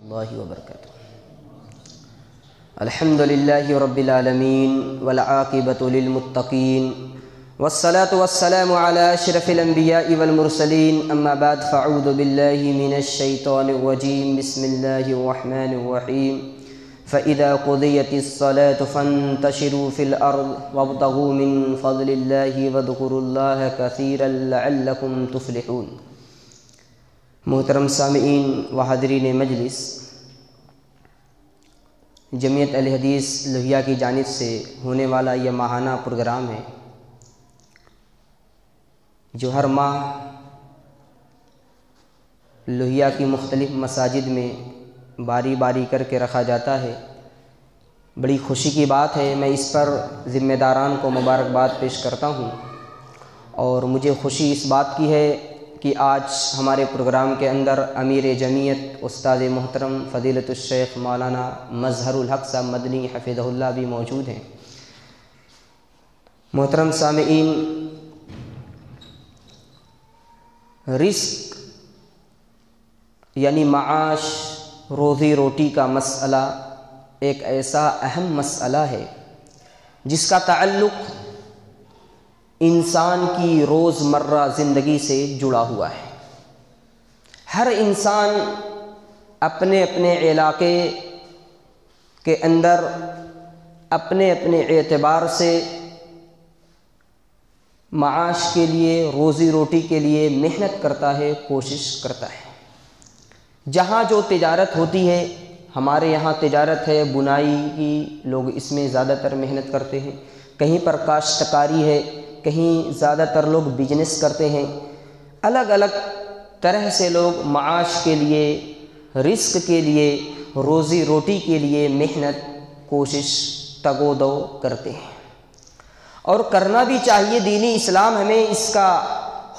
اللہ وبرکاتہ۔ الحمدللہ رب العالمین والعاقبۃ للمتقین والصلاة والسلام علی اشرف الانبیاء والمرسلین، اما بعد فاعوذ باللہ من الشیطان الرجیم، بسم اللہ الرحمن الرحیم۔ فَإِذَا قُضِيَتِ الصَّلَاةُ فَانتَشِرُوا فِي الْأَرْضِ وَابْتَغُوا مِن فَضْلِ اللَّهِ وَاذْكُرُوا اللَّهَ كَثِيرًا لَعَلَّكُمْ تُفْلِحُونَ۔ محترم سامعین و حاضرین مجلس، جمعیت اہل حدیث لوہیا کی جانب سے ہونے والا یہ ماہانہ پروگرام ہے جو ہر ماہ لوہیا کی مختلف مساجد میں باری باری کر کے رکھا جاتا ہے۔ بڑی خوشی کی بات ہے، میں اس پر ذمہ داران کو مبارکباد پیش کرتا ہوں، اور مجھے خوشی اس بات کی ہے کہ آج ہمارے پروگرام کے اندر امیر جمعیت استاد محترم فضیلت الشیخ مولانا مظہر الحق صاحب مدنی حفظہ اللہ بھی موجود ہیں۔ محترم سامعین، رزق یعنی معاش، روزی روٹی کا مسئلہ ایک ایسا اہم مسئلہ ہے جس کا تعلق انسان کی روزمرہ زندگی سے جڑا ہوا ہے۔ ہر انسان اپنے اپنے علاقے کے اندر اپنے اپنے اعتبار سے معاش کے لیے، روزی روٹی کے لیے محنت کرتا ہے، کوشش کرتا ہے۔ جہاں جو تجارت ہوتی ہے، ہمارے یہاں تجارت ہے بنائی کی، لوگ اس میں زیادہ تر محنت کرتے ہیں۔ کہیں پر کاشتکاری ہے، کہیں زیادہ تر لوگ بزنس کرتے ہیں۔ الگ الگ طرح سے لوگ معاش کے لیے، رزق کے لیے، روزی روٹی کے لیے محنت، کوشش، تگ و دو کرتے ہیں، اور کرنا بھی چاہیے۔ دینی اسلام ہمیں اس کا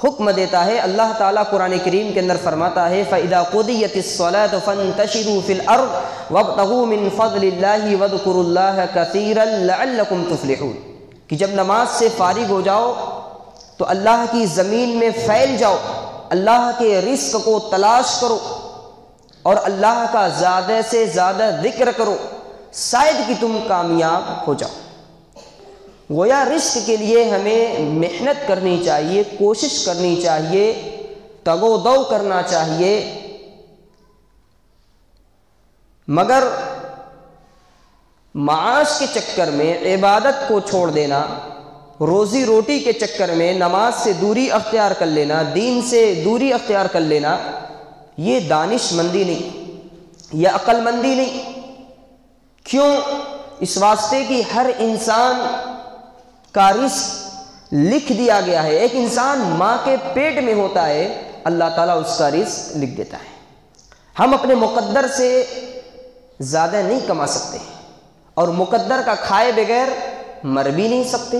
حکم دیتا ہے۔ اللہ تعالیٰ قرآن کریم کے اندر فرماتا ہے فَإِذَا قُضِيَتِ الصَّلَاةُ فَانتَشِرُوا فِي الْأَرْضِ وَابْتَغُوا مِن فَضْلِ اللَّهِ وَاذْكُرُوا اللَّهَ كَثِيرًا لَعَلَّكُمْ تُفْلِحُونَ، کہ جب نماز سے فارغ ہو جاؤ تو اللہ کی زمین میں پھیل جاؤ، اللہ کے رزق کو تلاش کرو، اور اللہ کا زیادہ سے زیادہ ذکر کرو، شاید کہ تم کامیاب ہو جاؤ۔ گویا رزق کے لیے ہمیں محنت کرنی چاہیے، کوشش کرنی چاہیے، تگ و دو کرنا چاہیے، مگر معاش کے چکر میں عبادت کو چھوڑ دینا، روزی روٹی کے چکر میں نماز سے دوری اختیار کر لینا، دین سے دوری اختیار کر لینا، یہ دانش مندی نہیں، یہ عقل مندی نہیں۔ کیوں؟ اس واسطے کہ ہر انسان کا رزق لکھ دیا گیا ہے۔ ایک انسان ماں کے پیٹ میں ہوتا ہے، اللہ تعالیٰ اس کا رزق لکھ دیتا ہے۔ ہم اپنے مقدر سے زیادہ نہیں کما سکتے، اور مقدر کا کھائے بغیر مر بھی نہیں سکتے۔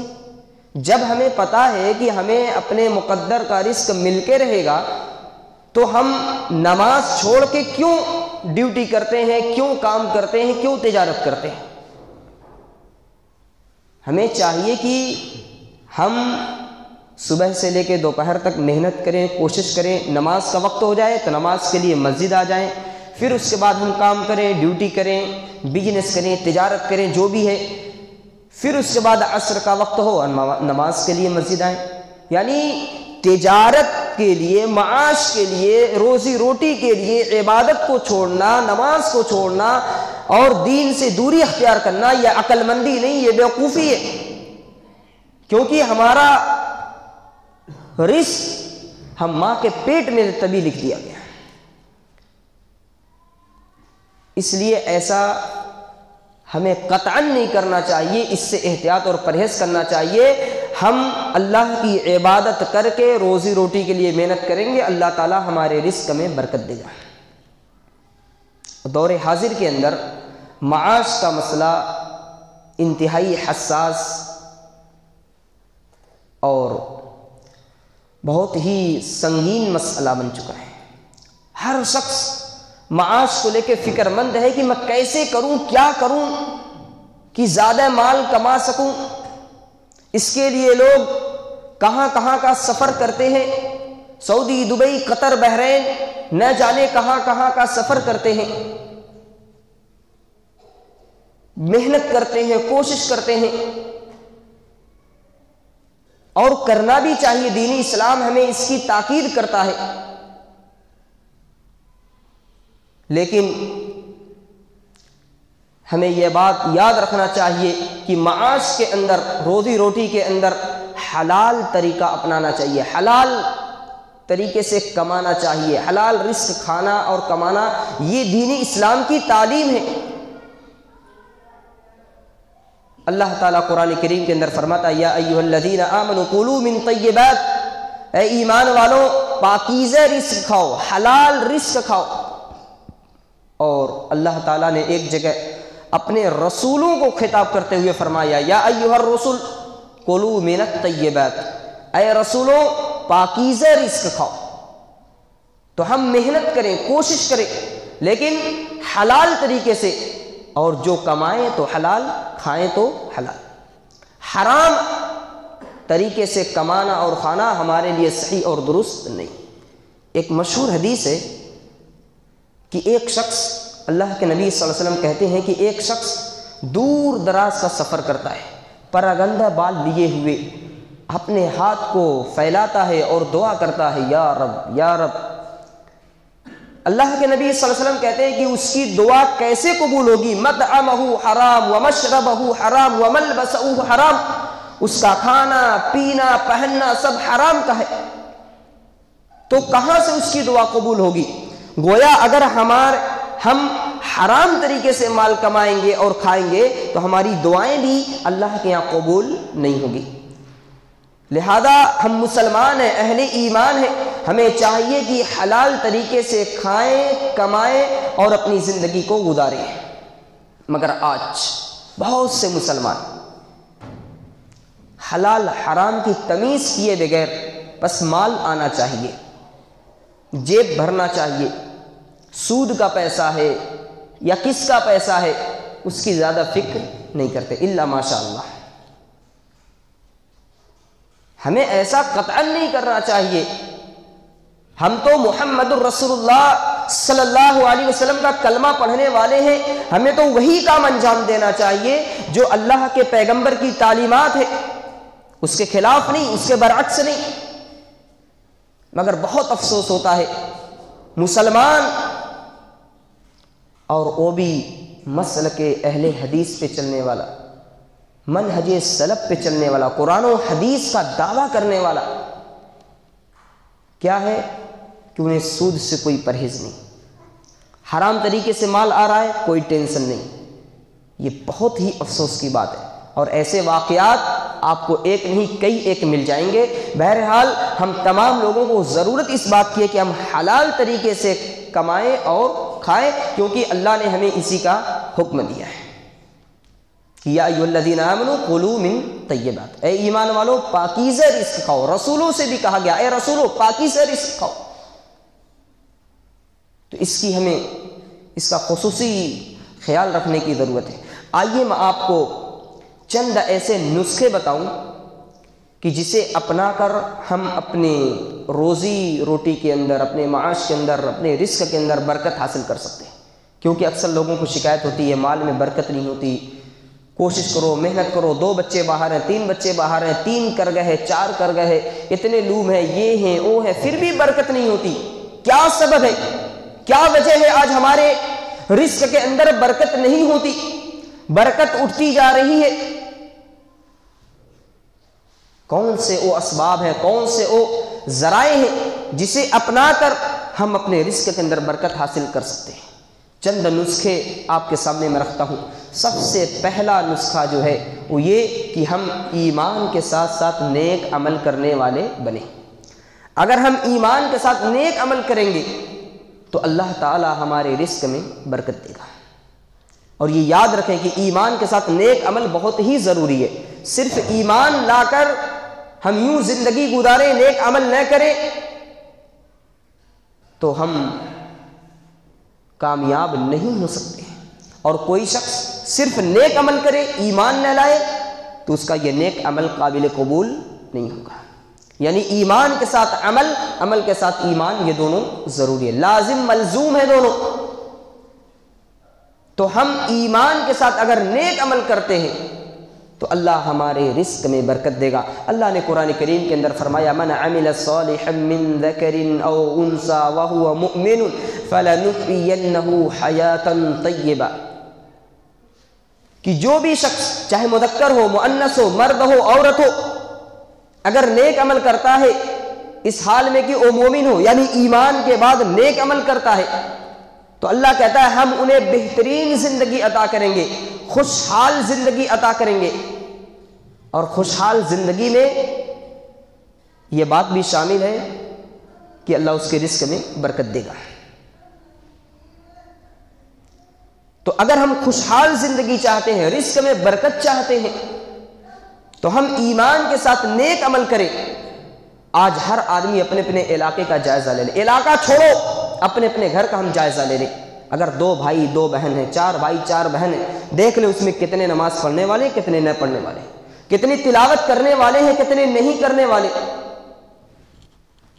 جب ہمیں پتہ ہے کہ ہمیں اپنے مقدر کا رزق مل کے رہے گا، تو ہم نماز چھوڑ کے کیوں ڈیوٹی کرتے ہیں، کیوں کام کرتے ہیں، کیوں تجارت کرتے ہیں؟ ہمیں چاہیے کہ ہم صبح سے لے کے دوپہر تک محنت کریں، کوشش کریں، نماز کا وقت ہو جائے تو نماز کے لیے مسجد آ جائیں، پھر اس کے بعد ہم کام کریں، ڈیوٹی کریں، بزنس کریں، تجارت کریں، جو بھی ہے، پھر اس کے بعد عصر کا وقت ہو اور نماز کے لیے مسجد آئیں۔ یعنی تجارت کے لیے، معاش کے لیے، روزی روٹی کے لیے عبادت کو چھوڑنا، نماز کو چھوڑنا اور دین سے دوری اختیار کرنا، یہ عقل مندی نہیں، یہ بیوقوفی ہے۔ کیونکہ ہمارا رزق ہم ماں کے پیٹ میں تبھی لکھ دیا گیا، اس لیے ایسا ہمیں قطعاً نہیں کرنا چاہیے، اس سے احتیاط اور پرہیز کرنا چاہیے۔ ہم اللہ کی عبادت کر کے روزی روٹی کے لیے محنت کریں گے، اللہ تعالیٰ ہمارے رزق میں برکت دے گا۔ دور حاضر کے اندر معاش کا مسئلہ انتہائی حساس اور بہت ہی سنگین مسئلہ بن چکا ہے۔ ہر شخص معاش کو لے کے فکر مند ہے کہ میں کیسے کروں، کیا کروں کہ زیادہ مال کما سکوں۔ اس کے لیے لوگ کہاں کہاں کا سفر کرتے ہیں، سعودی، دبئی، قطر، بحرین، نہ جانے کہاں کہاں کا سفر کرتے ہیں، محنت کرتے ہیں، کوشش کرتے ہیں، اور کرنا بھی چاہیے۔ دین اسلام ہمیں اس کی تاکید کرتا ہے، لیکن ہمیں یہ بات یاد رکھنا چاہیے کہ معاش کے اندر، روزی روٹی کے اندر حلال طریقہ اپنانا چاہیے، حلال طریقے سے کمانا چاہیے، حلال رزق کھانا اور کمانا، یہ دین اسلام کی تعلیم ہے۔ اللہ تعالیٰ قرآن کریم کے اندر فرماتا ہے یا ایھا الذین آمنوا کلوا من طیبات، اے ایمان والو پاکیزہ رزق کھاؤ، حلال رزق کھاؤ۔ اور اللہ تعالیٰ نے ایک جگہ اپنے رسولوں کو خطاب کرتے ہوئے فرمایا یا ایھا الرسل کلوا من الطیبات، اے رسولوں پاکیزہ رزق کھاؤ۔ تو ہم محنت کریں، کوشش کریں، لیکن حلال طریقے سے، اور جو کمائیں تو حلال، کھائیں تو حلال۔ حرام طریقے سے کمانا اور کھانا ہمارے لیے صحیح اور درست نہیں۔ ایک مشہور حدیث ہے کہ ایک شخص، اللہ کے نبی صلی اللہ علیہ وسلم کہتے ہیں کہ ایک شخص دور دراز کا سفر کرتا ہے، پراگندہ بال لیے ہوئے اپنے ہاتھ کو پھیلاتا ہے اور دعا کرتا ہے یا رب یا رب۔ اللہ کے نبی صلی اللہ علیہ وسلم کہتے ہیں کہ اس کی دعا کیسے قبول ہوگی؟ مطعمہ حرام ومشربہ حرام وملبسہ حرام، اس کا کھانا پینا پہننا سب حرام کا ہے، تو کہاں سے اس کی دعا قبول ہوگی؟ گویا اگر ہم حرام طریقے سے مال کمائیں گے اور کھائیں گے تو ہماری دعائیں بھی اللہ کے یہاں قبول نہیں ہوگی۔ لہذا ہم مسلمان ہیں، اہل ایمان ہیں، ہمیں چاہیے کہ حلال طریقے سے کھائیں، کمائیں اور اپنی زندگی کو گزاریں۔ مگر آج بہت سے مسلمان حلال حرام کی تمیز کیے بغیر بس مال آنا چاہیے، جیب بھرنا چاہیے، سود کا پیسہ ہے یا کس کا پیسہ ہے اس کی زیادہ فکر نہیں کرتے، الا ماشاء اللہ۔ ہمیں ایسا قطعا نہیں کرنا چاہیے۔ ہم تو محمد الرسول اللہ صلی اللہ علیہ وسلم کا کلمہ پڑھنے والے ہیں، ہمیں تو وہی کام انجام دینا چاہیے جو اللہ کے پیغمبر کی تعلیمات ہے، اس کے خلاف نہیں، اس کے برعکس نہیں۔ مگر بہت افسوس ہوتا ہے مسلمان، اور وہ بھی مسلک اہل حدیث پہ چلنے والا، منہج سلف پہ چلنے والا، قرآن و حدیث کا دعویٰ کرنے والا، کیا ہے کہ انہیں سود سے کوئی پرہیز نہیں، حرام طریقے سے مال آ رہا ہے کوئی ٹینشن نہیں۔ یہ بہت ہی افسوس کی بات ہے، اور ایسے واقعات آپ کو ایک نہیں کئی ایک مل جائیں گے۔ بہرحال ہم تمام لوگوں کو ضرورت اس بات کی ہے کہ ہم حلال طریقے سے کمائیں اور کھائیں، کیونکہ اللہ نے ہمیں اسی کا حکم دیا ہے۔ یا ایھا الذین آمنوا کلوا من طیبات، اے ایمان والو پاکیزہ رزق کھاؤ۔ رسولوں سے بھی کہا گیا اے رسولو پاکیزہ رزق کھاؤ۔ تو اس کی ہمیں اس کا خصوصی خیال رکھنے کی ضرورت ہے۔ آئیے میں آپ کو چند ایسے نسخے بتاؤں کہ جسے اپنا کر ہم اپنے روزی روٹی کے اندر، اپنے معاش کے اندر، اپنے رزق کے اندر برکت حاصل کر سکتے ہیں۔ کیونکہ اکثر لوگوں کو شکایت ہوتی ہے مال میں برکت نہیں ہوتی، کوشش کرو، محنت کرو، 2 بچے باہر ہیں، 3 بچے باہر ہیں، 3 کر گئے، 4 کر گئے، اتنے لوم ہیں، یہ ہیں وہ ہیں، پھر بھی برکت نہیں ہوتی۔ کیا سبب ہے؟ کیا وجہ ہے آج ہمارے رزق کے اندر برکت نہیں ہوتی، برکت اٹھتی جا رہی ہے؟ کون سے وہ اسباب ہیں، کون سے وہ ذرائع ہیں جسے اپنا کر ہم اپنے رزق کے اندر برکت حاصل کر سکتے ہیں؟ چند نسخے آپ کے سامنے میں رکھتا ہوں۔ سب سے پہلا نسخہ جو ہے وہ یہ کہ ہم ایمان کے ساتھ ساتھ نیک عمل کرنے والے بنیں۔ اگر ہم ایمان کے ساتھ نیک عمل کریں گے تو اللہ تعالی ہمارے رزق میں برکت دے گا۔ اور یہ یاد رکھیں کہ ایمان کے ساتھ نیک عمل بہت ہی ضروری ہے۔ صرف ایمان لا کر ہم یوں زندگی گزاریں، نیک عمل نہ کریں تو ہم کامیاب نہیں ہو سکتے۔ اور کوئی شخص صرف نیک عمل کرے، ایمان نہ لائے، تو اس کا یہ نیک عمل قابل قبول نہیں ہوگا۔ یعنی ایمان کے ساتھ عمل، عمل کے ساتھ ایمان، یہ دونوں ضروری ہے، لازم ملزوم ہے دونوں۔ تو ہم ایمان کے ساتھ اگر نیک عمل کرتے ہیں تو اللہ ہمارے رزق میں برکت دے گا۔ اللہ نے قرآن کریم کے اندر فرمایا من عمل صالحا من ذکر او انثى وهو مؤمن فلنحيينه حیاتا طیبہ، کہ جو بھی شخص چاہے مذکر ہو، مؤنث ہو، مرد ہو، عورت ہو، اگر نیک عمل کرتا ہے اس حال میں کہ وہ مومن ہو، یعنی ایمان کے بعد نیک عمل کرتا ہے، تو اللہ کہتا ہے ہم انہیں بہترین زندگی عطا کریں گے، خوشحال زندگی عطا کریں گے۔ اور خوشحال زندگی میں یہ بات بھی شامل ہے کہ اللہ اس کے رزق میں برکت دے گا۔ تو اگر ہم خوشحال زندگی چاہتے ہیں، رزق میں برکت چاہتے ہیں، تو ہم ایمان کے ساتھ نیک عمل کریں۔ آج ہر آدمی اپنے اپنے علاقے کا جائزہ لے لے، علاقہ چھوڑو، اپنے اپنے گھر کا ہم جائزہ لے لیں۔ اگر 2 بھائی 2 بہن ہیں، 4 بھائی 4 بہن ہیں، دیکھ لیں اس میں کتنے نماز پڑھنے والے، کتنے نہ پڑھنے والے، کتنی تلاوت کرنے والے ہیں، کتنے نہیں کرنے والے۔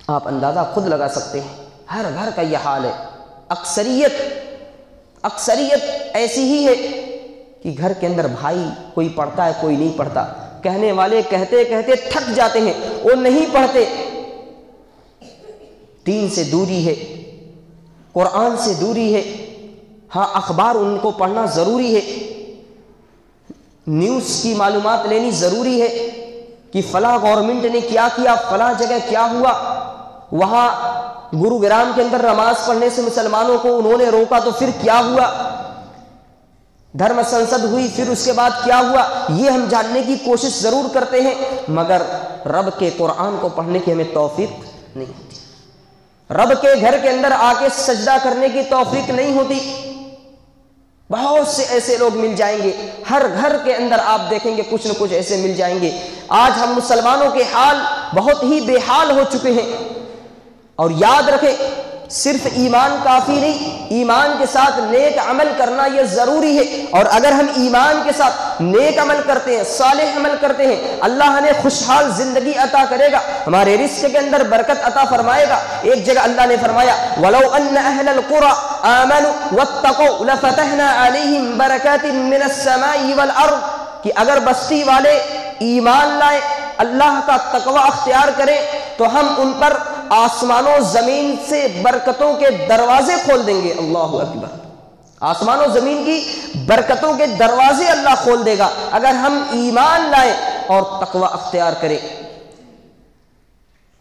آپ اندازہ خود لگا سکتے ہیں، ہر گھر کا یہ حال ہے۔ اکثریت ایسی ہی ہے کہ گھر کے اندر بھائی کوئی پڑھتا ہے، کوئی نہیں پڑھتا، کہنے والے کہتے کہتے تھک جاتے ہیں، وہ نہیں پڑھتے۔ دین سے دوری ہے، قرآن سے دوری ہے۔ ہاں اخبار ان کو پڑھنا ضروری ہے، نیوز کی معلومات لینی ضروری ہے کہ فلاں گورنمنٹ نے کیا کیا، فلاں جگہ کیا ہوا، وہاں گروگرام کے اندر نماز پڑھنے سے مسلمانوں کو انہوں نے روکا تو پھر کیا ہوا، دھرم سنسد ہوئی پھر اس کے بعد کیا ہوا، یہ ہم جاننے کی کوشش ضرور کرتے ہیں، مگر رب کے قرآن کو پڑھنے کی ہمیں توفیق نہیں ہوتی، رب کے گھر کے اندر آ کے سجدہ کرنے کی توفیق نہیں ہوتی۔ بہت سے ایسے لوگ مل جائیں گے، ہر گھر کے اندر آپ دیکھیں گے کچھ نہ کچھ ایسے مل جائیں گے۔ آج ہم مسلمانوں کے حال بہت ہی بے حال ہو چکے ہیں۔ اور یاد رکھیں، صرف ایمان کافی نہیں، ایمان کے ساتھ نیک عمل کرنا یہ ضروری ہے۔ اور اگر ہم ایمان کے ساتھ نیک عمل کرتے ہیں، صالح عمل کرتے ہیں، اللہ ہمیں خوشحال زندگی عطا کرے گا، ہمارے رزق کے اندر برکت عطا فرمائے گا۔ ایک جگہ اللہ نے فرمایا وَلَوْ أَنَّ أَهْلَ الْقُرَىٰ آمَنُوا وَاتَّقَوْا لَفَتَحْنَا عَلَيْهِمْ بَرَكَاتٍ مِّنَ السَّمَاءِ وَالْأَرْضِ، کہ اگر بستی والے ایمان لائے، اللہ کا تقوی اختیار کریں، تو ہم ان پر آسمان و زمین سے برکتوں کے دروازے کھول دیں گے۔ اللہ اکبر، آسمان و زمین کی برکتوں کے دروازے اللہ کھول دے گا اگر ہم ایمان لائیں اور تقوی اختیار کریں۔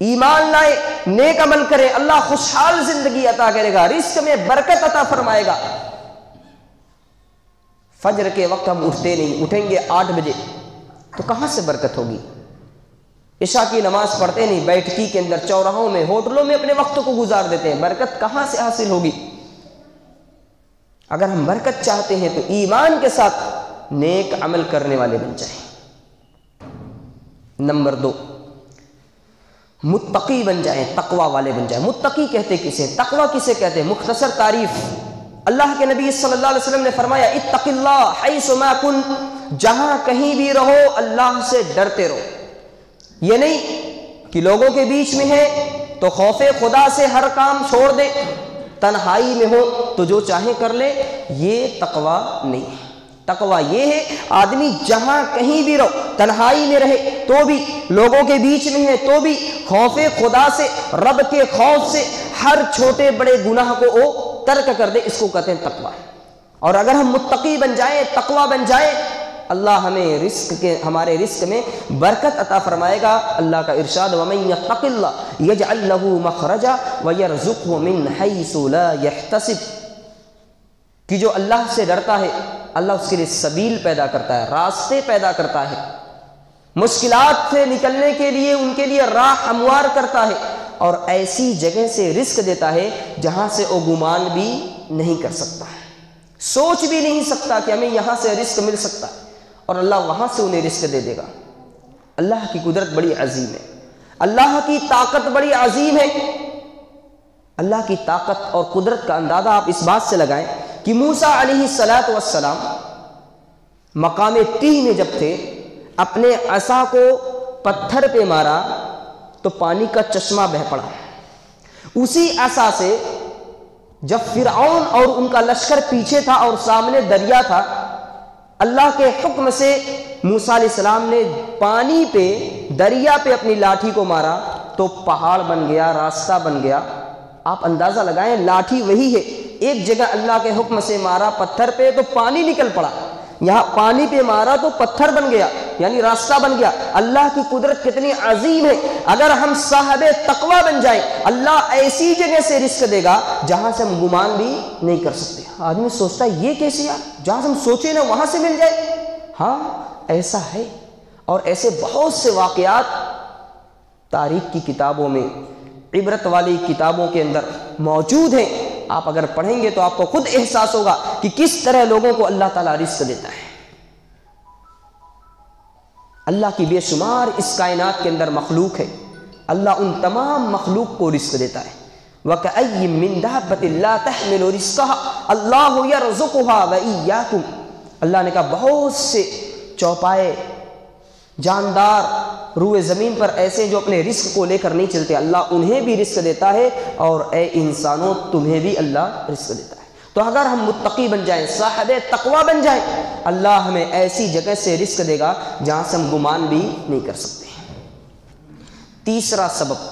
ایمان لائیں، نیک عمل کریں، اللہ خوشحال زندگی عطا کرے گا، رزق میں برکت عطا فرمائے گا۔ فجر کے وقت ہم اٹھتے نہیں، اٹھیں گے 8 بجے تو کہاں سے برکت ہوگی؟ عشاء کی نماز پڑھتے نہیں، بیٹھکی کے اندر، چوراہوں میں، ہوٹلوں میں اپنے وقت کو گزار دیتے ہیں، برکت کہاں سے حاصل ہوگی؟ اگر ہم برکت چاہتے ہیں تو ایمان کے ساتھ نیک عمل کرنے والے بن جائیں۔ نمبر 2، متقی بن جائیں، تقوی والے بن جائیں۔ متقی کہتے کسے، تقوی کسے کہتے ہیں؟ مختصر تعریف، اللہ کے نبی صلی اللہ علیہ وسلم نے فرمایا اتق اللہ حیث ما کنت، جہاں کہیں بھی رہو اللہ سے ڈرتے رہو۔ یہ نہیں کہ لوگوں کے بیچ میں ہے تو خوف خدا سے ہر کام چھوڑ دے، تنہائی میں ہو تو جو چاہے کر لے، یہ تقوی نہیں ہے۔ تقوی یہ ہے آدمی جہاں کہیں بھی رہو، تنہائی میں رہے تو بھی، لوگوں کے بیچ میں ہے تو بھی، خوف خدا سے، رب کے خوف سے ہر چھوٹے بڑے گناہ کو وہ ترک کر دے، اس کو کہتے ہیں تقوی۔ اور اگر ہم متقی بن جائیں، تقوی بن جائیں، اللہ ہمیں ہمارے رزق میں برکت عطا فرمائے گا۔ اللہ کا ارشاد وَمَن يَتَّقِ اللَّهَ يَجْعَل لَّهُ مَخْرَجًا وَيَرْزُقْهُ مِنْ حَيْثُ لَا يَحْتَسِبُ، کہ جو اللہ سے ڈرتا ہے اللہ اس کے لیے سبیل پیدا کرتا ہے، راستے پیدا کرتا ہے، مشکلات سے نکلنے کے لیے ان کے لیے راہ ہموار کرتا ہے، اور ایسی جگہ سے رزق دیتا ہے جہاں سے وہ گمان بھی نہیں کر سکتا، سوچ بھی نہیں سکتا کہ ہمیں یہاں سے رزق مل سکتا ہے، اور اللہ وہاں سے انہیں رزق دے دے گا۔ اللہ کی قدرت بڑی عظیم ہے، اللہ کی طاقت بڑی عظیم ہے۔ اللہ کی طاقت اور قدرت کا اندازہ آپ اس بات سے لگائیں کہ موسیٰ علیہ السلام مقام تیہ میں جب تھے، اپنے عصا کو پتھر پہ مارا تو پانی کا چشمہ بہہ پڑا، اسی عصا سے جب فرعون اور ان کا لشکر پیچھے تھا اور سامنے دریا تھا، اللہ کے حکم سے موسیٰ علیہ السلام نے پانی پہ، دریا پہ اپنی لاٹھی کو مارا تو پہاڑ بن گیا، راستہ بن گیا۔ آپ اندازہ لگائیں، لاٹھی وہی ہے، ایک جگہ اللہ کے حکم سے مارا پتھر پہ تو پانی نکل پڑا، یہاں پانی پہ مارا تو پتھر بن گیا، یعنی راستہ بن گیا۔ اللہ کی قدرت کتنی عظیم ہے۔ اگر ہم صاحب تقوی بن جائیں، اللہ ایسی جگہ سے رزق دے گا جہاں سے ہم گمان بھی نہیں کر سکتے۔ آدمی سوچتا ہے یہ کیسے یار، جہاں سے ہم سوچے نا وہاں سے مل جائے۔ ہاں ایسا ہے، اور ایسے بہت سے واقعات تاریخ کی کتابوں میں، عبرت والی کتابوں کے اندر موجود ہیں۔ آپ اگر پڑھیں گے تو آپ کو خود احساس ہوگا کہ کس طرح لوگوں کو اللہ تعالیٰ رزق دیتا ہے۔ اللہ کی بے شمار اس کائنات کے اندر مخلوق ہے، اللہ ان تمام مخلوق کو رزق دیتا ہے۔ وَكَأَيٍّ مِّن دَابَّةٍ لَا تَحْمِلُ رِزْقَهَا اللَّهُ يَرْزُقُهَا وَإِيَّاكُمْ۔ اللہ نے کہا بہت سے چوپائے جاندار روئے زمین پر ایسے جو اپنے رزق کو لے کر نہیں چلتے، اللہ انہیں بھی رزق دیتا ہے، اور اے انسانوں تمہیں بھی اللہ رزق دیتا ہے۔ تو اگر ہم متقی بن جائیں، صاحب تقوی بن جائیں، اللہ ہمیں ایسی جگہ سے رزق دے گا جہاں سے ہم گمان بھی نہیں کر سکتے۔ تیسرا سبب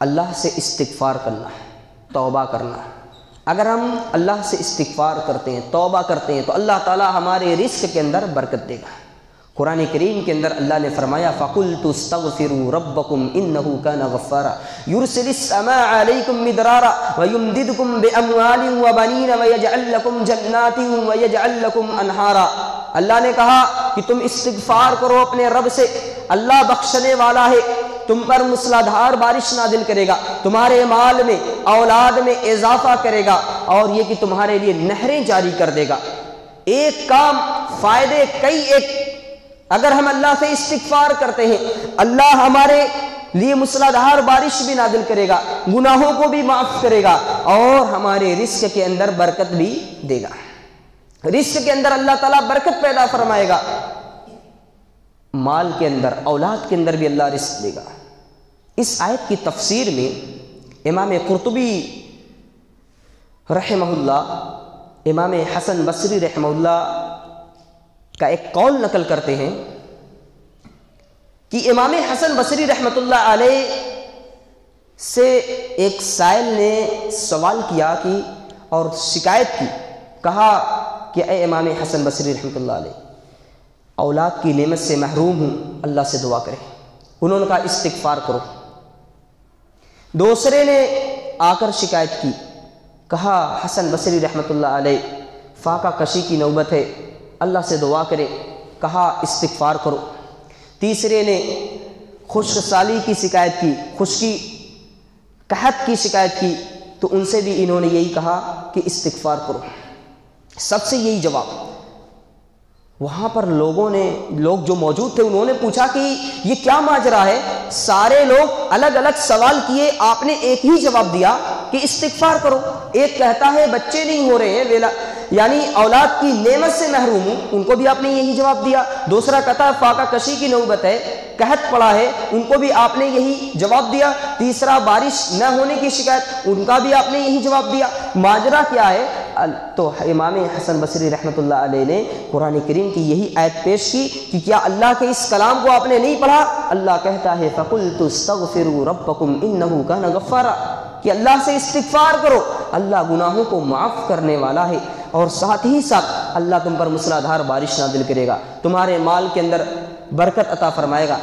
اللہ سے استغفار کرنا ہے، توبہ کرنا ہے۔ اگر ہم اللہ سے استغفار کرتے ہیں، توبہ کرتے ہیں، تو اللہ تعالیٰ ہمارے رزق کے اندر برکت دے گا۔ قرآن کریم کے اندر اللہ نے فرمایا فَقُلْتُ اسْتَغْفِرُوا رَبَّكُمْ إِنَّهُ كَانَ غَفَّارًا يُرْسِلِ السَّمَاءَ عَلَيْكُمْ مِدْرَارًا وَيُمْدِدْكُمْ بِأَمْوَالٍ وَبَنِينَ وَيَجْعَلْ لَكُمْ جَنَّاتٍ وَيَجْعَلْ لَكُمْ أَنْهَارًا۔ اللہ نے کہا کہ تم استغفار کرو اپنے رب سے، اللہ بخشنے والا ہے، تم پر موسلادھار بارش نازل کرے گا، تمہارے مال میں اولاد میں اضافہ کرے گا، اور یہ کہ تمہارے لیے نہریں جاری کر دے گا۔ ایک کام فائدے کئی ایک۔ اگر ہم اللہ سے استغفار کرتے ہیں، اللہ ہمارے لیے موسلادھار بارش بھی نازل کرے گا، گناہوں کو بھی معاف کرے گا، اور ہمارے رزق کے اندر برکت بھی دے گا۔ رزق کے اندر اللہ تعالیٰ برکت پیدا فرمائے گا، مال کے اندر، اولاد کے اندر بھی اللہ رزق دے گا۔ اس آیت کی تفسیر میں امام قرطبی رحمہ اللہ، امام حسن بصری رحمہ اللہ کا ایک قول نقل کرتے ہیں کہ امام حسن بصری رحمۃ اللہ علیہ سے ایک سائل نے سوال کیا کہ اور شکایت کی، کہا کہ اے امام حسن بصری رحمۃ اللہ علیہ، اولاد کی نعمت سے محروم ہوں، اللہ سے دعا کریں۔ انہوں نے کہا استغفار کرو۔ دوسرے نے آ کر شکایت کی، کہا حسن بصری رحمۃ اللہ علیہ فاقہ کشی کی نوبت ہے، اللہ سے دعا کرے، کہا استغفار کرو۔ تیسرے نے خشک سالی کی شکایت کی، خشکی قحط کی شکایت کی، تو ان سے بھی انہوں نے یہی کہا کہ استغفار کرو۔ سب سے یہی جواب۔ وہاں پر لوگ جو موجود تھے انہوں نے پوچھا کہ یہ کیا ماجرا ہے؟ سارے لوگ الگ الگ سوال کیے، آپ نے ایک ہی جواب دیا کہ استغفار کرو۔ ایک کہتا ہے بچے نہیں ہو رہے ہیں، یعنی اولاد کی نعمت سے محروم ہوں، ان کو بھی آپ نے یہی جواب دیا۔ دوسرا کہتا ہے فاقہ کشی کی نوبت ہے، قحط پڑا ہے، ان کو بھی آپ نے یہی جواب دیا۔ تیسرا بارش نہ ہونے کی شکایت، ان کا بھی آپ نے یہی جواب دیا۔ ماجرا کیا ہے؟ تو امام حسن بصری رحمۃ اللہ علیہ نے قرآن کریم کی یہی آیت پیش کی کہ کیا اللہ کے اس کلام کو آپ نے نہیں پڑھا؟ اللہ کہتا ہے فَقُلْتُ اسْتَغْفِرُوا رَبَّكُمْ إِنَّهُ كَانَ غَفَّارًا، کہ اللہ سے استغفار کرو، اللہ گناہوں کو معاف کرنے والا ہے، اور ساتھ ہی ساتھ اللہ تم پر موسلادھار بارش نازل کرے گا، تمہارے مال کے اندر برکت عطا فرمائے گا،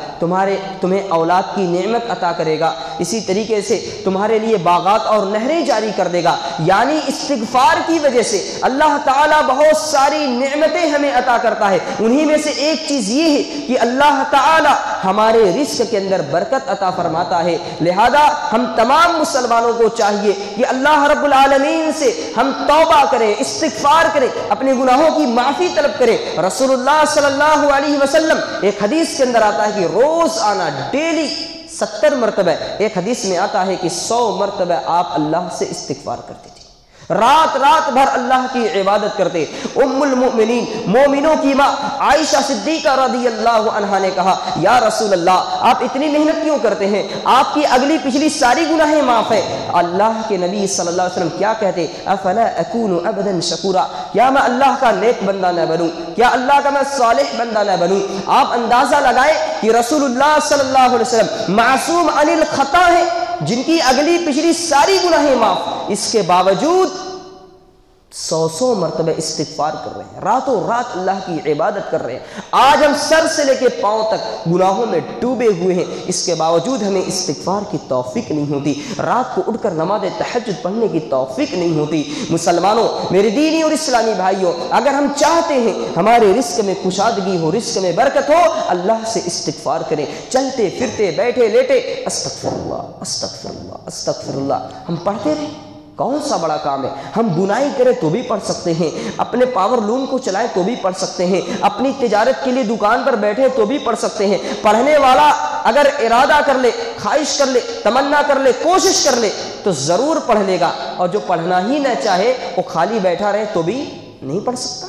تمہیں اولاد کی نعمت عطا کرے گا، اسی طریقے سے تمہارے لیے باغات اور نہریں جاری کر دے گا۔ یعنی استغفار کی وجہ سے اللہ تعالیٰ بہت ساری نعمتیں ہمیں عطا کرتا ہے۔ انہی میں سے ایک چیز یہ ہے کہ اللہ تعالیٰ ہمارے رزق کے اندر برکت عطا فرماتا ہے۔ لہذا ہم تمام مسلمانوں کو چاہیے کہ اللہ رب العالمین سے ہم توبہ کریں، استغفار کریں، اپنے گناہوں کی معافی طلب کریں۔ رسول اللہ صلی اللہ علیہ وسلم ایک حدیث کے اندر آتا ہے کہ روز آنا، ڈیلی 70 مرتبہ، ایک حدیث میں آتا ہے کہ 100 مرتبہ آپ اللہ سے استغفار کرتے تھے۔ رات رات بھر اللہ کی عبادت کرتے۔ ام المؤمنین مومنوں کی ماں عائشہ صدیقہ رضی اللہ عنہا نے کہا یا رسول اللہ آپ اتنی محنت کیوں کرتے ہیں، آپ کی اگلی پچھلی ساری گناہیں معاف ہے۔ اللہ کے نبی صلی اللہ علیہ وسلم کیا کہتے، افلا اکون عبدا شکورا، کیا میں اللہ کا نیک بندہ نہ بنوں، کیا اللہ کا میں صالح بندہ نہ بنوں۔ آپ اندازہ لگائیں کہ رسول اللہ صلی اللہ علیہ وسلم معصوم عن الخطا ہے، جن کی اگلی پچھلی ساری گناہیں معاف، اس کے باوجود 100 مرتبہ استغفار کر رہے ہیں، راتوں رات اللہ کی عبادت کر رہے ہیں۔ آج ہم سر سے لے کے پاؤں تک گناہوں میں ڈوبے ہوئے ہیں، اس کے باوجود ہمیں استغفار کی توفیق نہیں ہوتی، رات کو اٹھ کر نماز تہجد پڑھنے کی توفیق نہیں ہوتی۔ مسلمانوں، میرے دینی اور اسلامی بھائیوں، اگر ہم چاہتے ہیں ہمارے رزق میں کشادگی ہو، رزق میں برکت ہو، اللہ سے استغفار کریں، چلتے پھرتے بیٹھے لیٹے استغفر اللہ استغفر اللہ استغفر اللہ ہم پڑھتے رہیں۔ کون سا بڑا کام ہے، ہم بنائی کریں تو بھی پڑھ سکتے ہیں، اپنے پاور لوم کو چلائیں تو بھی پڑھ سکتے ہیں، اپنی تجارت کے لیے دکان پر بیٹھے تو بھی پڑھ سکتے ہیں۔ پڑھنے والا اگر ارادہ کر لے، خواہش کر لے، تمنا کر لے، کوشش کر لے تو ضرور پڑھ لے گا، اور جو پڑھنا ہی نہ چاہے وہ خالی بیٹھا رہے تو بھی نہیں پڑھ سکتا۔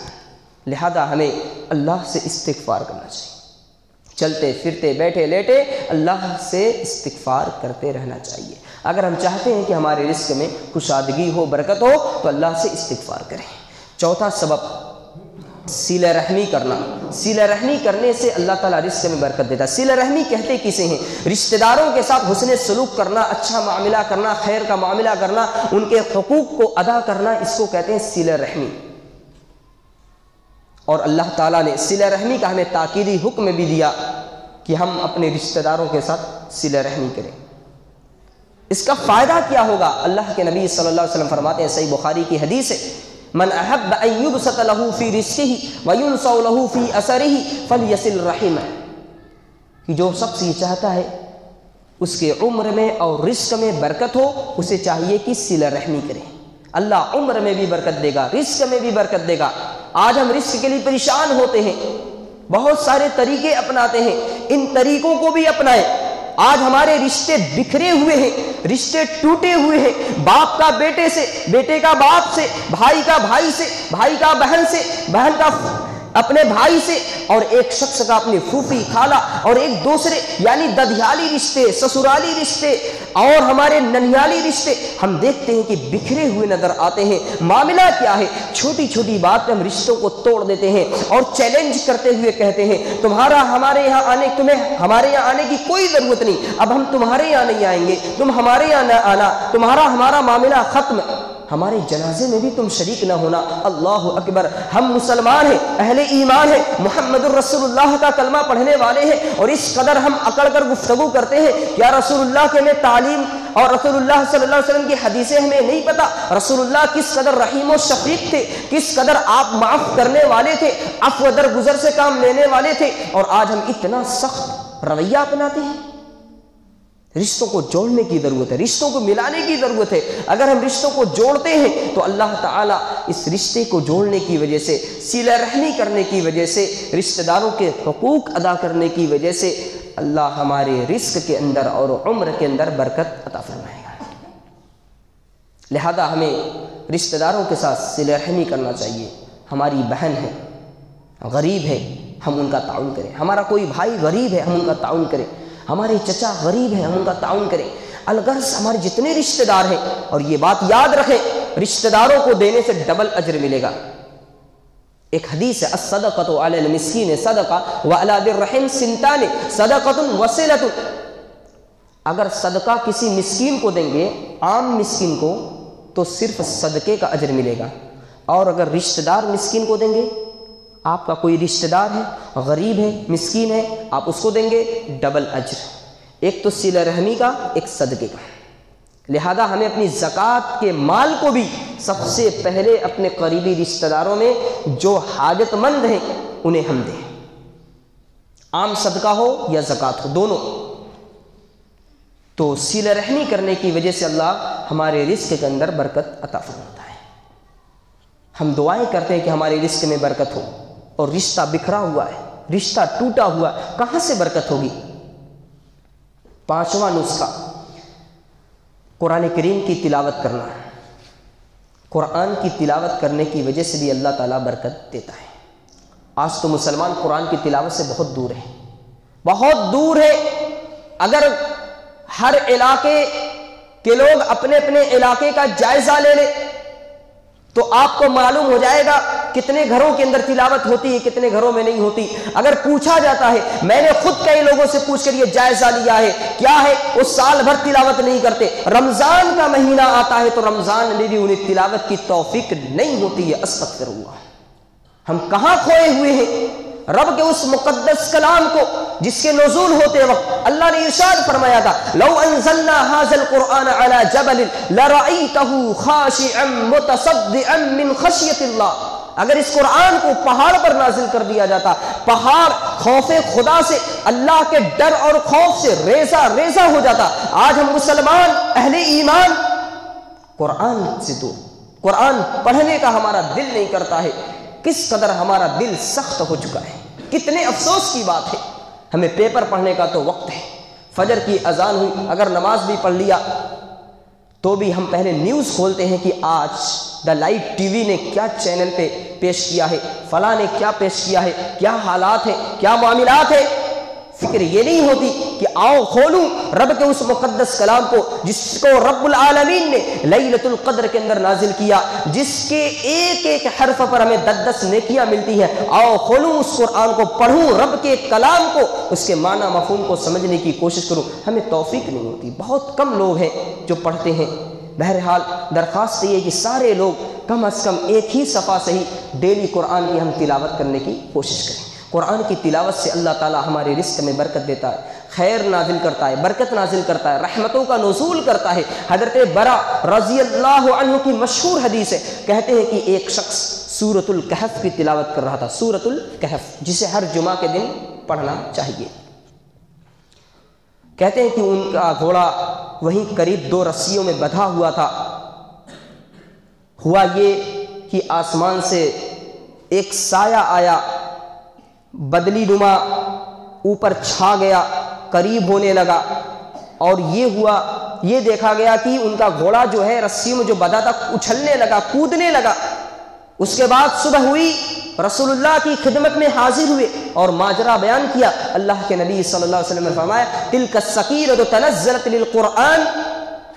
لہذا ہمیں اللہ سے استغفار کرنا چاہیے، چلتے پھرتے بیٹھے لیٹے اللہ سے استغفار کرتے رہنا چاہیے۔ اگر ہم چاہتے ہیں کہ ہمارے رزق میں کشادگی ہو، برکت ہو، تو اللہ سے استغفار کریں۔ چوتھا سبب صلہ رحمی کرنا۔ صلہ رحمی کرنے سے اللہ تعالیٰ رزق میں برکت دیتا ہے۔ صلہ رحمی کہتے کسے ہیں؟ رشتہ داروں کے ساتھ حسن سلوک کرنا، اچھا معاملہ کرنا، خیر کا معاملہ کرنا، ان کے حقوق کو ادا کرنا، اس کو کہتے ہیں صلہ رحمی۔ اور اللہ تعالیٰ نے صلہ رحمی کا ہمیں تاکیدی حکم بھی دیا کہ ہم اپنے رشتہ داروں کے ساتھ صلہ رحمی کریں۔ اس کا فائدہ کیا ہوگا؟ اللہ کے نبی صلی اللہ علیہ وسلم فرماتے ہیں، صحیح بخاری کی حدیث ہے، من احب ان یبسط له فی رزقه وینسع له فی اثره فلیصل رحمہ، کہ جو شخص یہ چاہتا ہے اس کے عمر میں اور رزق میں برکت ہو، اسے چاہیے کہ صلہ رحمی کرے۔ اللہ عمر میں بھی برکت دے گا، رزق میں بھی برکت دے گا۔ آج ہم رزق کے لیے پریشان ہوتے ہیں، بہت سارے طریقے اپناتے ہیں، ان طریقوں کو بھی اپنائیں۔ آج ہمارے رشتے بکھرے ہوئے ہیں، رشتے ٹوٹے ہوئے ہیں، باپ کا بیٹے سے، بیٹے کا باپ سے، بھائی کا بھائی سے، بھائی کا بہن سے، بہن کا اپنے بھائی سے، اور ایک شخص کا اپنی پھوپھی خالہ، اور ایک دوسرے یعنی ددھیالی رشتے، سسرالی رشتے اور ہمارے ننیالی رشتے ہم دیکھتے ہیں کہ بکھرے ہوئے نظر آتے ہیں۔ معاملہ کیا ہے؟ چھوٹی چھوٹی بات پہ ہم رشتوں کو توڑ دیتے ہیں اور چیلنج کرتے ہوئے کہتے ہیں تمہیں ہمارے یہاں آنے کی کوئی ضرورت نہیں، اب ہم تمہارے یہاں نہیں آئیں گے، تم ہمارے یہاں نہ آنا، ہمارا معاملہ ختم، ہمارے جنازے میں بھی تم شریک نہ ہونا۔ اللہ اکبر! ہم مسلمان ہیں، اہل ایمان ہیں، محمد الرسول اللہ کا کلمہ پڑھنے والے ہیں، اور اس قدر ہم اکڑ کر گفتگو کرتے ہیں کیا رسول اللہ کے ہمیں تعلیم اور رسول اللہ صلی اللہ علیہ وسلم کی حدیثیں ہمیں نہیں پتہ؟ رسول اللہ کس قدر رحیم و شفیق تھے، کس قدر آپ معاف کرنے والے تھے، عفو درگزر سے کام لینے والے تھے، اور آج ہم اتنا سخت رویہ اپناتے ہیں۔ رشتوں کو جوڑنے کی ضرورت ہے، رشتوں کو ملانے کی ضرورت ہے۔ اگر ہم رشتوں کو جوڑتے ہیں تو اللہ تعالیٰ اس رشتے کو جوڑنے کی وجہ سے، صلہ رحمی کرنے کی وجہ سے، رشتہ داروں کے حقوق ادا کرنے کی وجہ سے اللہ ہمارے رزق کے اندر اور عمر کے اندر برکت عطا فرمائے گا۔ لہذا ہمیں رشتہ داروں کے ساتھ صلہ رحمی کرنا چاہیے۔ ہماری بہن ہے، غریب ہے، ہم ان کا تعاون کریں۔ ہمارا کوئی بھائی غریب ہے، ہم ان کا تعاون کریں۔ ہمارے چچا غریب ہیں، ہم ان کا تعاون کریں۔ الغرض ہمارے جتنے رشتہ دار ہیں، اور یہ بات یاد رکھیں، رشتہ داروں کو دینے سے ڈبل اجر ملے گا۔ ایک حدیث ہے، الصدقۃ علی المسکین صدقہ وعلی ذی الرحم سنتان صدقۃ وصلۃ۔ اگر صدقہ کسی مسکین کو دیں گے، عام مسکین کو، تو صرف صدقے کا اجر ملے گا، اور اگر رشتہ دار مسکین کو دیں گے، آپ کا کوئی رشتہ دار ہے، غریب ہے، مسکین ہے، آپ اس کو دیں گے ڈبل اجر، ایک تو صلہ رحمی کا، ایک صدقے کا۔ لہذا ہمیں اپنی زکوٰۃ کے مال کو بھی سب سے پہلے اپنے قریبی رشتہ داروں میں جو حاجت مند ہیں انہیں ہم دیں، عام صدقہ ہو یا زکوٰۃ ہو، دونوں۔ تو صلہ رحمی کرنے کی وجہ سے اللہ ہمارے رزق کے اندر برکت عطا فرماتا ہے۔ ہم دعائیں کرتے ہیں کہ ہمارے رزق میں برکت ہو، اور رشتہ بکھرا ہوا ہے، رشتہ ٹوٹا ہوا ہے، کہاں سے برکت ہوگی؟ پانچواں نسخہ قرآن کریم کی تلاوت کرنا۔ قرآن کی تلاوت کرنے کی وجہ سے بھی اللہ تعالیٰ برکت دیتا ہے۔ آج تو مسلمان قرآن کی تلاوت سے بہت دور ہے، بہت دور ہے۔ اگر ہر علاقے کے لوگ اپنے اپنے علاقے کا جائزہ لے لیں تو آپ کو معلوم ہو جائے گا کتنے گھروں کے اندر تلاوت ہوتی ہے، کتنے گھروں میں نہیں ہوتی۔ اگر پوچھا جاتا ہے، میں نے خود کئی لوگوں سے پوچھ کر یہ جائزہ لیا ہے، کیا ہے وہ سال بھر تلاوت نہیں کرتے، رمضان کا مہینہ آتا ہے تو رمضان میں بھی انہیں تلاوت کی توفیق نہیں ہوتی ہے۔ استغفر اللہ، ہم کہاں کھوئے ہوئے ہیں رب کے اس مقدس کلام کو جس کے نزول ہوتے وقت اللہ نے ارشاد فرمایا تھا، لو انزلنا هذا القرآن على جبل لرأيته خاشعا متصدعا من خشية الله، اگر اس قرآن کو پہاڑ پر نازل کر دیا جاتا، پہاڑ خوف خدا سے، اللہ کے ڈر اور خوف سے ریزہ ریزہ ہو جاتا۔ آج ہم مسلمان اہل ایمان قرآن سے دور، قرآن پڑھنے کا ہمارا دل نہیں کرتا ہے۔ کس قدر ہمارا دل سخت ہو چکا ہے، کتنے افسوس کی بات ہے۔ ہمیں پیپر پڑھنے کا تو وقت ہے، فجر کی اذان ہوئی، اگر نماز بھی پڑھ لیا تو بھی ہم پہلے نیوز کھولتے ہیں کہ آج دا لائٹ ٹی وی نے کیا چینل پہ پیش کیا ہے، فلاں نے کیا پیش کیا ہے، کیا حالات ہیں، کیا معاملات ہیں۔ فکر یہ نہیں ہوتی کہ آؤ کھولوں رب کے اس مقدس کلام کو جس کو رب العالمین نے لیلۃ القدر کے اندر نازل کیا، جس کے ایک ایک حرف پر ہمیں 10 نیکیاں ملتی ہیں۔ آؤ کھولوں اس قرآن کو، پڑھوں رب کے کلام کو، اس کے معنی مفہوم کو سمجھنے کی کوشش کروں۔ ہمیں توفیق نہیں ہوتی، بہت کم لوگ ہیں جو پڑھتے ہیں۔ بہرحال درخواست یہ ہے کہ سارے لوگ کم از کم ایک ہی صفحہ سے ہی ڈیلی قرآن کی ہم تلاوت کرنے کی کوشش کریں۔ قرآن کی تلاوت سے اللہ تعالیٰ ہمارے رزق میں برکت دیتا ہے، خیر نازل کرتا ہے، برکت نازل کرتا ہے، رحمتوں کا نزول کرتا ہے۔ حضرت برا رضی اللہ عنہ کی مشہور حدیث ہے، کہتے ہیں کہ ایک شخص سورۃ الکہف کی تلاوت کر رہا تھا، سورۃ الکہف جسے ہر جمعہ کے دن پڑھنا چاہیے۔ کہتے ہیں کہ ان کا گھوڑا وہیں قریب 2 رسیوں میں بندھا ہوا تھا۔ ہوا یہ کہ آسمان سے ایک سایہ آیا، بدلی نما اوپر چھا گیا، قریب ہونے لگا، اور یہ ہوا، یہ دیکھا گیا کہ ان کا گھوڑا جو ہے رسیوں میں جو بندھا تھا اچھلنے لگا، کودنے لگا۔ اس کے بعد صبح ہوئی، رسول اللہ کی خدمت میں حاضر ہوئے اور ماجرا بیان کیا۔ اللہ کے نبی صلی اللہ علیہ وسلم نے فرمایا، تلک السکینۃ تنزلت للقرآن،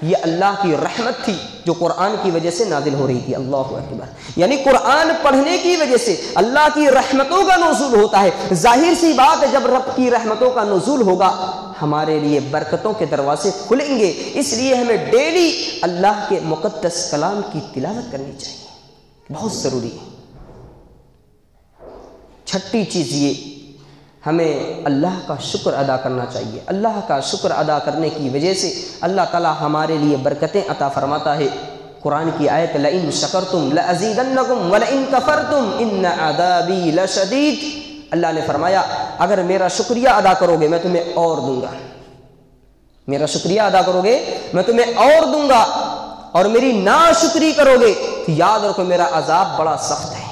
یہ اللہ کی رحمت تھی جو قرآن کی وجہ سے نازل ہو رہی تھی۔ اللہ اکبر، یعنی قرآن پڑھنے کی وجہ سے اللہ کی رحمتوں کا نزول ہوتا ہے۔ ظاہر سی بات ہے جب رب کی رحمتوں کا نزول ہوگا ہمارے لیے برکتوں کے دروازے کھلیں گے۔ اس لیے ہمیں ڈیلی اللہ کے مقدس کلام کی تلاوت کرنی چاہیے، بہت ضروری ہے۔ چھٹی چیز یہ، ہمیں اللہ کا شکر ادا کرنا چاہیے۔ اللہ کا شکر ادا کرنے کی وجہ سے اللہ تعالیٰ ہمارے لیے برکتیں عطا فرماتا ہے۔ قرآن کی آیت لئن شکرتم لازیدنکم ولئن کفرتم ان عذابی لشدید، اللہ نے فرمایا اگر میرا شکریہ ادا کرو گے میں تمہیں اور دوں گا، میرا شکریہ ادا کرو گے میں تمہیں اور دوں گا، اور میری ناشکری کرو گے تو یاد رکھو میرا عذاب بڑا سخت ہے،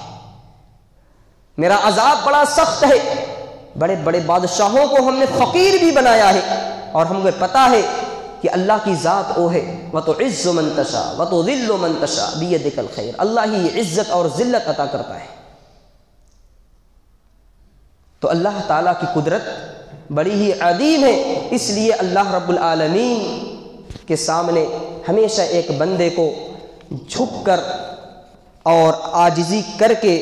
میرا عذاب بڑا سخت ہے۔ بڑے بڑے بادشاہوں کو ہم نے فقیر بھی بنایا ہے، اور ہمیں پتہ ہے کہ اللہ کی ذات وہ ہے، وَتُعِزُّ مَن تَشَاءُ وَتُذِلُّ مَن تَشَاءُ بِيَدِكَ الْخَيْرُ، اللہ ہی عزت اور ذلت عطا کرتا ہے۔ تو اللہ تعالیٰ کی قدرت بڑی ہی عظیم ہے، اس لیے اللہ رب العالمین کے سامنے ہمیشہ ایک بندے کو جھک کر اور عاجزی کر کے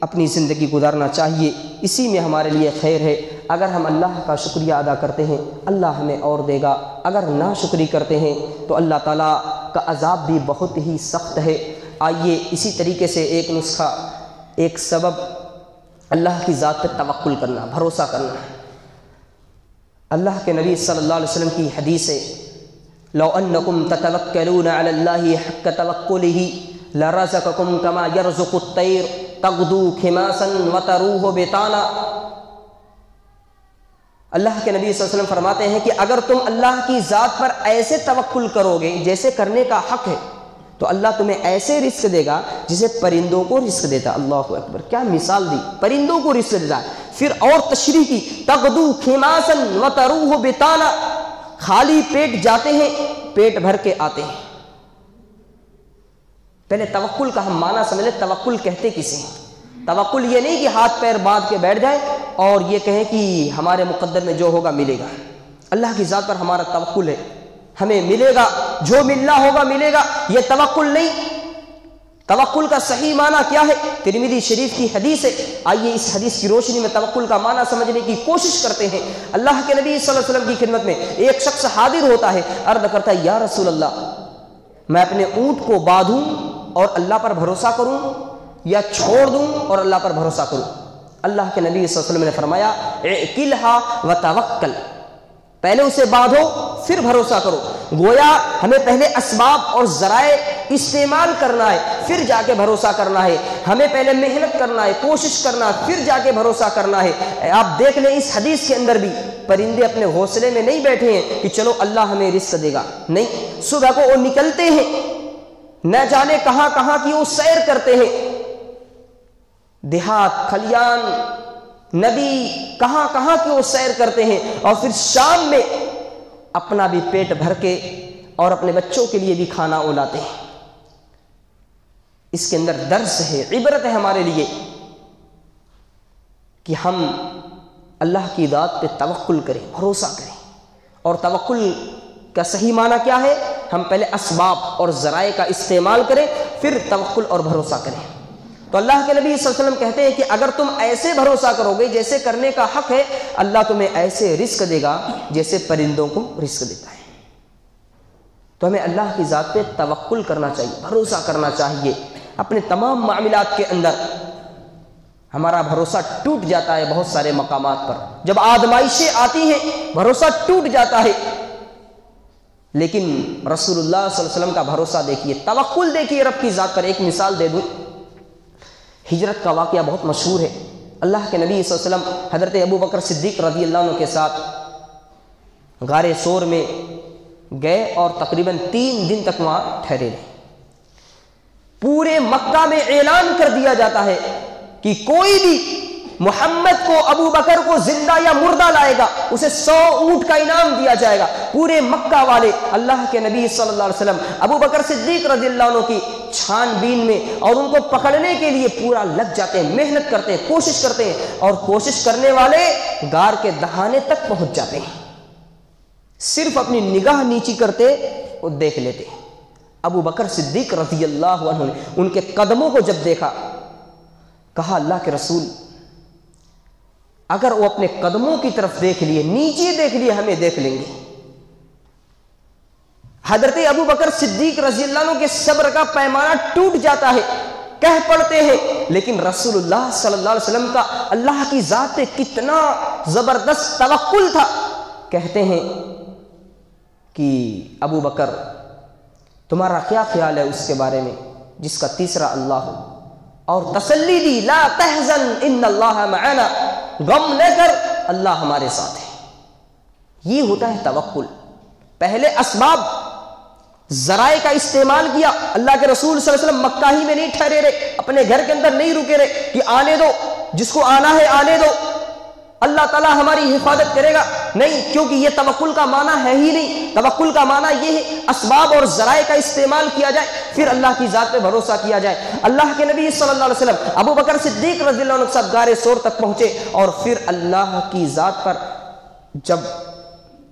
اپنی زندگی گزارنا چاہیے، اسی میں ہمارے لیے خیر ہے۔ اگر ہم اللہ کا شکریہ ادا کرتے ہیں اللہ ہمیں اور دے گا، اگر ناشکری کرتے ہیں تو اللہ تعالیٰ کا عذاب بھی بہت ہی سخت ہے۔ آئیے اسی طریقے سے ایک نسخہ، ایک سبب اللہ کی ذات پہ توکل کرنا، بھروسہ کرنا۔ اللہ کے نبی صلی اللہ علیہ وسلم کی حدیث ہے، لو انکم تتوکلون علی اللہ حق توکلہ لرزقکم کما یرزق الطیر تغدو خماسا وتروح بطانا۔ اللہ کے نبی صلی اللہ علیہ وسلم فرماتے ہیں کہ اگر تم اللہ کی ذات پر ایسے توکل کرو گے جیسے کرنے کا حق ہے تو اللہ تمہیں ایسے رزق دے گا جسے پرندوں کو رزق دیتا۔ اللہ اکبر، کیا مثال دی، پرندوں کو رزق دیتا ہے۔ پھر اور تشریح کی، تغدو خماسا وتروح بطانا، خالی پیٹ جاتے ہیں پیٹ بھر کے آتے ہیں۔ پہلے توکل کا ہم معنی سمجھ لیں، توکل کہتے کسے ہیں؟ توکل یہ نہیں کہ ہاتھ پیر باندھ کے بیٹھ جائیں اور یہ کہیں کہ ہمارے مقدر میں جو ہوگا ملے گا۔ اللہ کی ذات پر ہمارا توکل ہے، ہمیں ملے گا، جو ملنا ہوگا ملے گا، یہ توکل نہیں۔ توکل کا صحیح معنی کیا ہے؟ ترمذی شریف کی حدیث ہے، آئیے اس حدیث کی روشنی میں توکل کا معنی سمجھنے کی کوشش کرتے ہیں۔ اللہ کے نبی صلی اللہ علیہ وسلم کی خدمت میں ایک شخص حاضر ہوتا ہے، عرض کرتا ہے یا رسول اللہ، میں اپنے اونٹ کو باندھوں اور اللہ پر بھروسہ کروں یا چھوڑ دوں اور اللہ پر بھروسہ کروں؟ اللہ کے نبی صلی اللہ علیہ وسلم نے فرمایا اعقلھا وتوکل، پہلے اسے باندھو پھر بھروسہ کرو۔ گویا ہمیں پہلے اسباب اور ذرائع استعمال کرنا ہے، پھر جا کے بھروسہ کرنا ہے۔ ہمیں پہلے محنت کرنا ہے، کوشش کرنا ہے، پھر جا کے بھروسہ کرنا ہے۔ آپ دیکھ لیں اس حدیث کے اندر بھی پرندے اپنے گھونسلے میں نہیں بیٹھے ہیں کہ چلو اللہ ہمیں رزق دے گا، نہیں، صبح کو وہ نکلتے ہیں، نہ جانے کہاں کہاں کی وہ سیر کرتے ہیں، دیہات، کھلیان، نبی، کہاں کہاں کی وہ سیر کرتے ہیں، اور پھر شام میں اپنا بھی پیٹ بھر کے اور اپنے بچوں کے لیے بھی کھانا اولاتے ہیں۔ اس کے اندر درس ہے، عبرت ہے ہمارے لیے کہ ہم اللہ کی ذات پہ توکل کریں، بھروسہ کریں۔ اور توکل کا صحیح معنی کیا ہے؟ ہم پہلے اسباب اور ذرائع کا استعمال کریں، پھر توکل اور بھروسہ کریں۔ تو اللہ کے نبی صلی اللہ علیہ وسلم کہتے ہیں کہ اگر تم ایسے بھروسہ کرو گے جیسے کرنے کا حق ہے، اللہ تمہیں ایسے رزق دے گا جیسے پرندوں کو رزق دیتا ہے۔ تو ہمیں اللہ کی ذات پہ توکل کرنا چاہیے، بھروسہ کرنا چاہیے۔ اپنے تمام معاملات کے اندر ہمارا بھروسہ ٹوٹ جاتا ہے، بہت سارے مقامات پر جب آزمائشیں آتی ہیں بھروسہ ٹوٹ جاتا ہے، لیکن رسول اللہ صلی اللہ علیہ وسلم کا بھروسہ دیکھیے، توکل دیکھیے رب کی ذات پر۔ ایک مثال دے دوں، ہجرت کا واقعہ بہت مشہور ہے۔ اللہ کے نبی صلی اللہ علیہ وسلم حضرت ابو بکر صدیق رضی اللہ عنہ کے ساتھ غار ثور میں گئے اور تقریباً 3 دن تک وہاں ٹھہرے رہے۔ پورے مکہ میں اعلان کر دیا جاتا ہے کہ کوئی بھی محمد کو، ابو بکر کو زندہ یا مردہ لائے گا اسے 100 اونٹ کا انعام دیا جائے گا۔ پورے مکہ والے اللہ کے نبی صلی اللہ علیہ وسلم ابو بکر صدیق رضی اللہ عنہ کی چھان بین میں اور ان کو پکڑنے کے لیے پورا لگ جاتے ہیں، محنت کرتے ہیں، کوشش کرتے ہیں، اور کوشش کرنے والے غار کے دہانے تک پہنچ جاتے ہیں، صرف اپنی نگاہ نیچی کرتے وہ دیکھ لیتے ہیں۔ ابو بکر صدیق رضی اللہ عنہ نے ان کے قدموں کو جب دیکھا، کہا اللہ کے رسول اگر وہ اپنے قدموں کی طرف دیکھ لیے، نیچے دیکھ لیے، ہمیں دیکھ لیں گے۔ حضرت ابو بکر صدیق رضی اللہ عنہ کے صبر کا پیمانہ ٹوٹ جاتا ہے، کہہ پڑتے ہیں، لیکن رسول اللہ صلی اللہ علیہ وسلم کا اللہ کی ذات پہ کتنا زبردست توکل تھا، کہتے ہیں کہ ابو بکر تمہارا کیا خیال ہے اس کے بارے میں جس کا تیسرا اللہ ہو، اور تسلی دی، لا تحزن ان اللہ معنا، غم لے کر اللہ ہمارے ساتھ ہے۔ یہ ہوتا ہے توکل۔ پہلے اسباب ذرائع کا استعمال کیا۔ اللہ کے رسول صلی اللہ علیہ وسلم مکہ ہی میں نہیں ٹھہرے رہے، اپنے گھر کے اندر نہیں رکے رہے کہ آنے دو، جس کو آنا ہے آنے دو، اللہ تعالیٰ ہماری حفاظت کرے گا، نہیں، کیونکہ یہ توکل کا معنی ہے ہی نہیں۔ توکل کا معنی یہ ہے اسباب اور ذرائع کا استعمال کیا جائے، پھر اللہ کی ذات پہ بھروسہ کیا جائے۔ اللہ کے نبی صلی اللہ علیہ وسلم ابو بکر صدیق رضی اللہ عنہ کے ساتھ غار ثور تک پہنچے، اور پھر اللہ کی ذات پر جب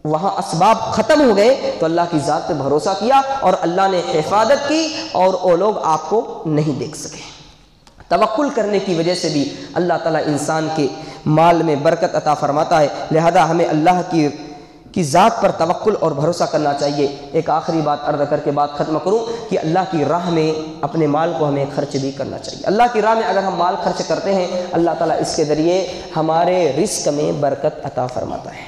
وہاں اسباب ختم ہو گئے تو اللہ کی ذات پہ بھروسہ کیا، اور اللہ نے حفاظت کی، اور وہ لوگ آپ کو نہیں دیکھ سکے۔ توکل کرنے کی وجہ سے بھی اللہ تعالیٰ انسان کے مال میں برکت عطا فرماتا ہے، لہذا ہمیں اللہ کی ذات پر توکل اور بھروسہ کرنا چاہیے۔ ایک آخری بات عرض کر کے بات ختم کروں کہ اللہ کی راہ میں اپنے مال کو ہمیں خرچ بھی کرنا چاہیے۔ اللہ کی راہ میں اگر ہم مال خرچ کرتے ہیں، اللہ تعالیٰ اس کے ذریعے ہمارے رزق میں برکت عطا فرماتا ہے۔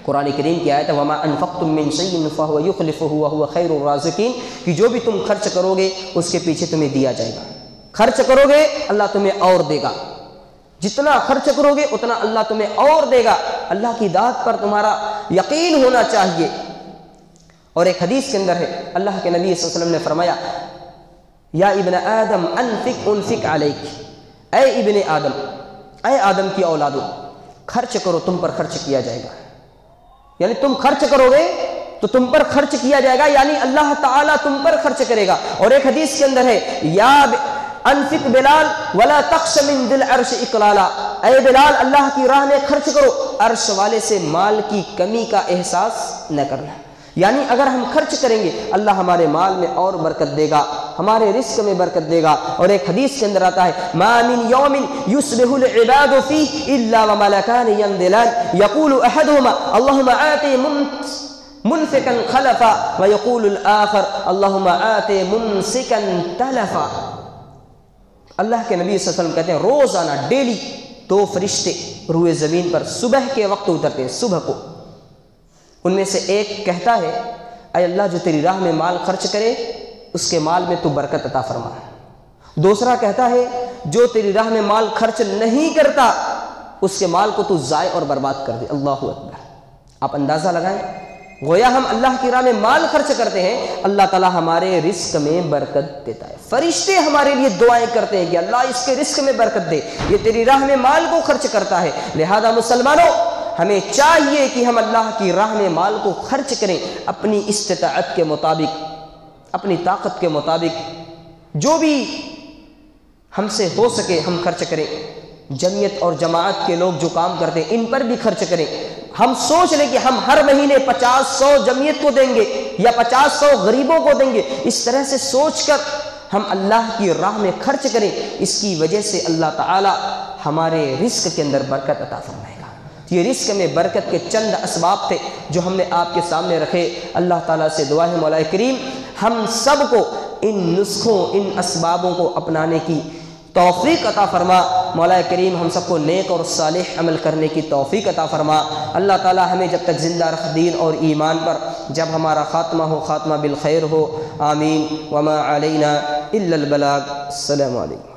قرآن کریم کی آیت ہے وَمَا أَنفَقْتُم مِّن شَيْءٍ فَهُوَ يُخْلِفُهُ وَهُوَ خَيْرُ الرَّازِقِينَ، کہ جو بھی تم خرچ کرو گے اس کے پیچھے تمہیں دیا جائے گا۔ خرچ کرو گے اللہ تمہیں اور دے گا، جتنا خرچ کرو گے اتنا اللہ تمہیں اور دے گا۔ اللہ کی ذات پر تمہارا یقین ہونا چاہیے۔ اور ایک حدیث کے اندر ہے، اللہ کے نبی صلی اللہ علیہ وسلم نے فرمایا یا ابن آدم انفق انفق علیک، اے ابن آدم، اے آدم کی اولادو، خرچ کرو، تم پر خرچ کیا جائے گا۔ یعنی تم خرچ کرو گے تو تم پر خرچ کیا جائے گا، یعنی اللہ تعالیٰ تم پر خرچ کرے گا۔ اور ایک حدیث کے اندر ہے یا انفق بلال ولا تخش من ذی العرش اقلالا، اے بلال اللہ کی راہ میں خرچ کرو، عرش والے سے مال کی کمی کا احساس نہ کرنا۔ یعنی اگر ہم خرچ کریں گے اللہ ہمارے مال میں اور برکت دے گا، ہمارے رزق میں برکت دے گا۔ اور ایک حدیث کے اندر آتا ہے ما من یوم یصبح العباد فیہ الا وملکان ینزلان یقول احدہما اللہم آتی منفقا خلفا ویقول الآخر اللہم آتی ممسکا تلفا۔ اللہ کے نبی صلی اللہ علیہ وسلم کہتے ہیں روزانہ ڈیلی 2 فرشتے روئے زمین پر صبح کے وقت اترتے ہیں، صبح کو۔ ان میں سے ایک کہتا ہے اے اللہ جو تیری راہ میں مال خرچ کرے اس کے مال میں تو برکت عطا فرما۔ دوسرا کہتا ہے جو تیری راہ میں مال خرچ نہیں کرتا اس کے مال کو تو ضائع اور برباد کر دے۔ اللہ اکبر۔ آپ اندازہ لگائیں، گویا ہم اللہ کی راہ میں مال خرچ کرتے ہیں، اللہ تعالیٰ ہمارے رزق میں برکت دیتا ہے۔ فرشتے ہمارے لیے دعائیں کرتے ہیں کہ اللہ اس کے رزق میں برکت دے، یہ تیری راہ میں مال کو خرچ کرتا ہے۔ لہذا مسلمانوں ہمیں چاہیے کہ ہم اللہ کی راہ میں مال کو خرچ کریں، اپنی استطاعت کے مطابق، اپنی طاقت کے مطابق، جو بھی ہم سے ہو سکے ہم خرچ کریں۔ جمعیت اور جماعت کے لوگ جو کام کرتے ہیں ان پر بھی خرچ کریں۔ ہم سوچ لیں کہ ہم ہر مہینے 50-100 جمعیت کو دیں گے یا 50-100 غریبوں کو دیں گے، اس طرح سے سوچ کر ہم اللہ کی راہ میں خرچ کریں، اس کی وجہ سے اللہ تعالی ہمارے رزق کے اندر برکت عطا فرمائے گا۔ یہ رزق میں برکت کے چند اسباب تھے جو ہم نے آپ کے سامنے رکھے۔ اللہ تعالیٰ سے دعا ہے مولا کریم ہم سب کو ان نسخوں، ان اسبابوں کو اپنانے کی توفیق عطا فرما۔ مولا کریم ہم سب کو نیک اور صالح عمل کرنے کی توفیق عطا فرما۔ اللہ تعالیٰ ہمیں جب تک زندہ رکھ دین اور ایمان پر، جب ہمارا خاتمہ ہو خاتمہ بالخیر ہو۔ آمین۔ وما علینا الا البلاغ۔ السلام علیکم۔